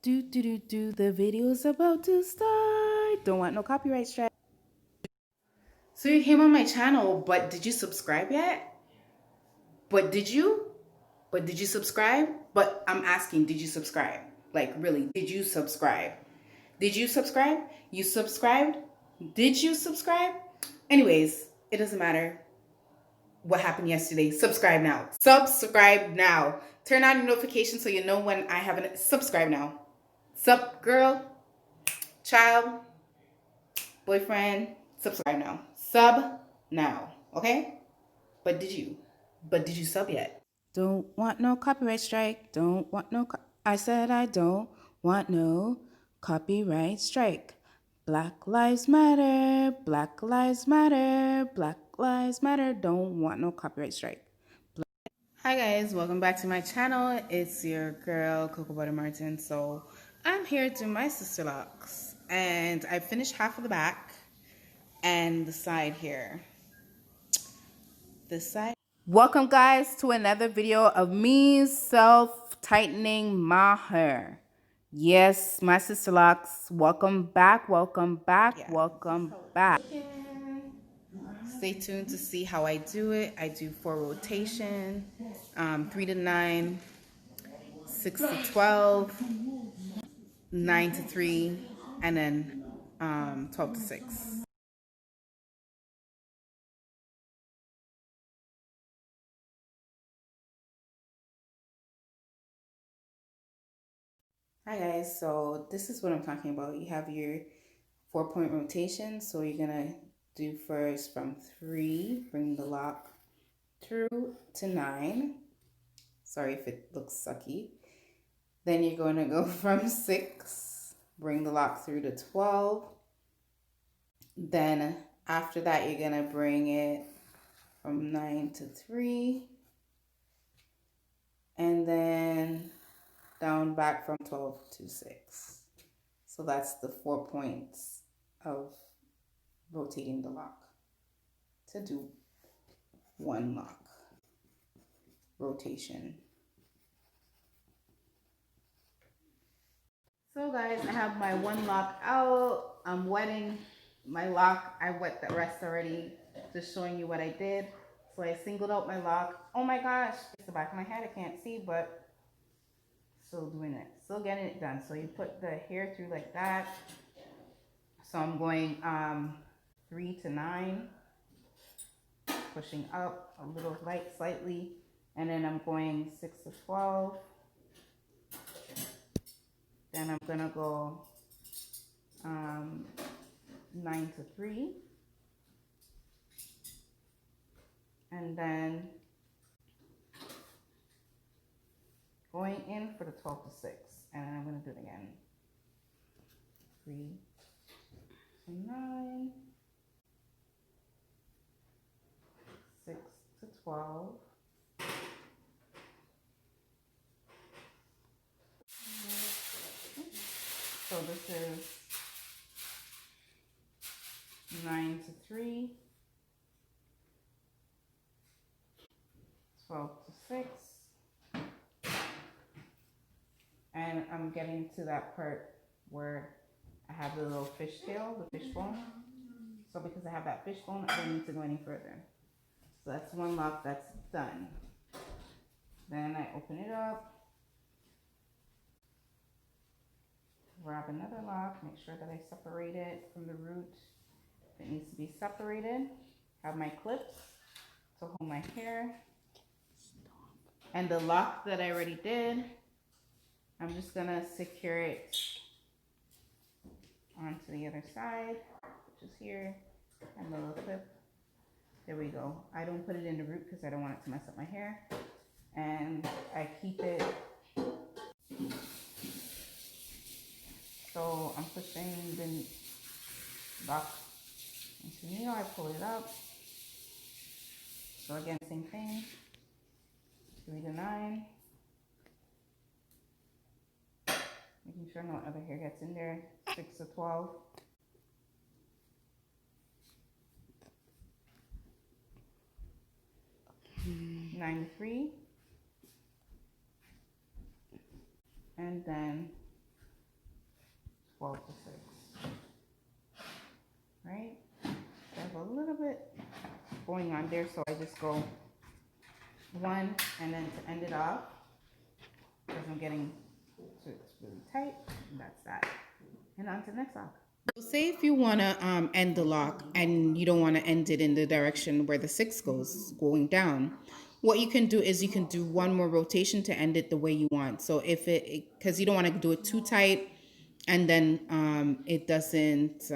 The video's about to start. Don't want no copyright strike. So you came on my channel, but did you subscribe yet? But did you? But did you subscribe? But I'm asking, did you subscribe? Like, really, did you subscribe? Did you subscribe? You subscribed? Did you subscribe? Anyways, it doesn't matter what happened yesterday. Subscribe now. Subscribe now. Turn on your notifications so you know when I have an subscribe now. Sup, girl, child, boyfriend, subscribe now. Sub now. Okay? But did you? But did you sub yet? Don't want no copyright strike. Don't want no. I said I don't want no copyright strike. Black lives matter. Black lives matter. Black lives matter. Don't want no copyright strike. Hi guys, welcome back to my channel. It's your girl CocoaButterMartin. So I'm here to my Sisterlocks, and I finished half of the back and the side here. This side. Welcome guys to another video of me self-tightening my hair. Yes, my Sisterlocks, welcome back, welcome back, welcome back. Stay tuned to see how I do it. I do 4 rotation, 3 to 9, 6 to 12, 9 to 3, and then 12 to 6. Hi guys, so this is what I'm talking about. You have your 4-point rotation. So you're gonna do first from 3, bring the lock through to 9. Sorry if it looks sucky. Then you're going to go from 6, bring the lock through to 12. Then after that, you're going to bring it from 9 to 3. And then down back from 12 to 6. So that's the 4 points of rotating the lock to do 1 lock rotation. So guys, I have my 1 lock out. I'm wetting my lock. I wet the rest already, just showing you what I did. So I singled out my lock. Oh my gosh, it's the back of my head. I can't see, but still doing it. Still getting it done. So you put the hair through like that. So I'm going 3 to 9, pushing up a little light slightly, and then I'm going 6 to 12. Then I'm gonna go 9 to 3, and then going in for the 12 to 6, and then I'm gonna do it again. 3 to 9, 6 to 12. So this is 9 to 3, 12 to 6, and I'm getting to that part where I have the little fishtail, the fishbone. So because I have that fishbone, I don't need to go any further. So that's 1 lock that's done. Then I open it up, grab another lock, make sure that I separate it from the root. If it needs to be separated, have my clips to hold my hair. And the lock that I already did, I'm just gonna secure it onto the other side, which is here, and the little clip. There we go. I don't put it in the root because I don't want it to mess up my hair. And I keep it, so I'm pushing the lock into the needle. I pull it up. So again, same thing, 3 to 9. Making sure no other hair gets in there, 6 to 12. Mm. 9 to 3. And then 12 to 6. Right? I have a little bit going on there, so I just go 1 and then to end it off, because I'm getting so it's really tight, and that's that. And on to the next lock. So say if you want to end the lock and you don't want to end it in the direction where the 6 goes, going down, what you can do is you can do one more rotation to end it the way you want. So if because you don't want to do it too tight and then it doesn't,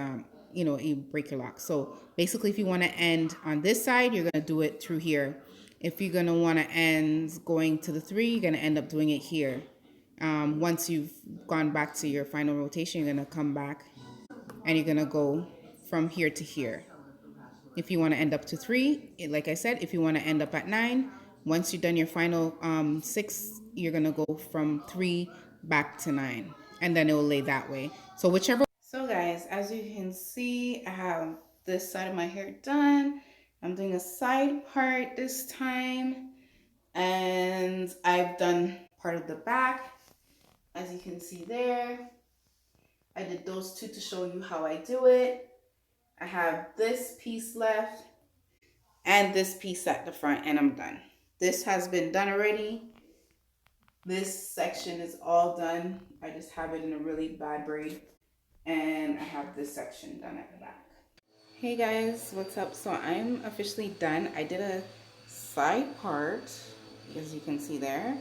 you break your lock. So basically if you want to end on this side, you're going to do it through here. If you're going to want to end going to the 3, you're going to end up doing it here. Once you've gone back to your final rotation, you're going to come back and you're going to go from here to here. If you want to end up to 3, like I said, if you want to end up at 9, once you've done your final 6, you're going to go from 3 back to 9. And then it will lay that way. So whichever. So guys, as you can see, I have this side of my hair done. I'm doing a side part this time. And I've done part of the back. As you can see there. I did those 2 to show you how I do it. I have this piece left and this piece at the front, and I'm done. This has been done already. This section is all done. I just have it in a really bad braid, and I have this section done at the back. Hey guys, what's up? So I'm officially done. I did a side part, as you can see there,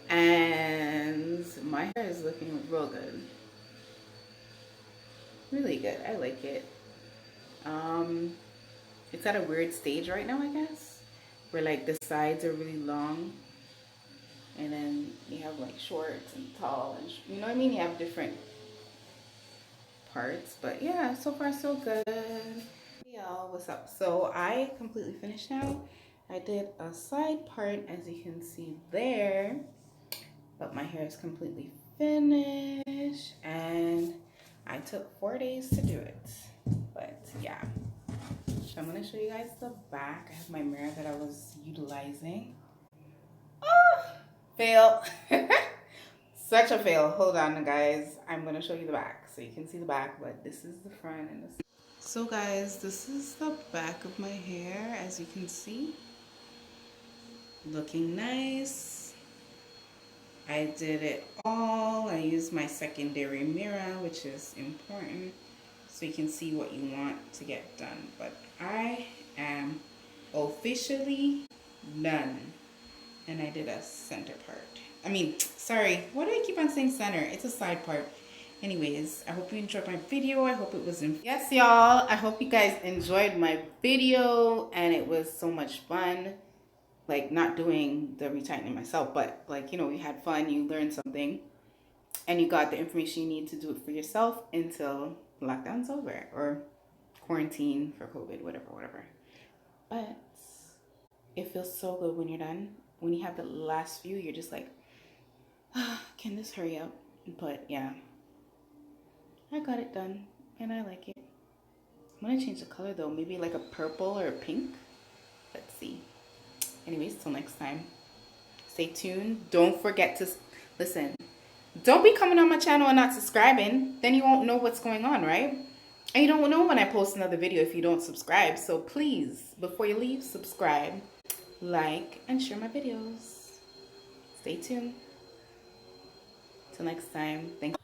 and my hair is looking real good. Really good. I like it. It's at a weird stage right now, I guess, where like the sides are really long and then you have like short and tall and you know what I mean? You have different parts, but yeah, so far so good. Hey y'all, what's up? So I completely finished now. I did a side part, as you can see there, but my hair is completely finished and I took 4 days to do it, but yeah. So I'm going to show you guys the back. I have my mirror that I was utilizing. Oh, fail. Such a fail. Hold on, guys. I'm going to show you the back so you can see the back, but this is the front and this. So guys, this is the back of my hair, as you can see. Looking nice. I did it all. I used my secondary mirror, which is important, so you can see what you want to get done. But I am officially done. And I did a center part. I mean, sorry, why do I keep on saying center? It's a side part. Anyways, I hope you enjoyed my video. I hope it was yes, y'all. I hope you guys enjoyed my video and it was so much fun. Like, not doing the retightening myself, but like, you had fun, you learned something, and you got the information you need to do it for yourself until lockdown's over, or quarantine for COVID, whatever. But it feels so good when you're done. When you have the last few, you're just like, can this hurry up? But yeah, I got it done and I like it. I'm gonna change the color though, maybe like a purple or a pink. Let's see. Anyways, till next time, stay tuned. Don't forget to listen. Don't be coming on my channel and not subscribing. Then you won't know what's going on, right? And you don't know when I post another video if you don't subscribe. So please, before you leave, subscribe, like, and share my videos. Stay tuned. Till next time. Thanks.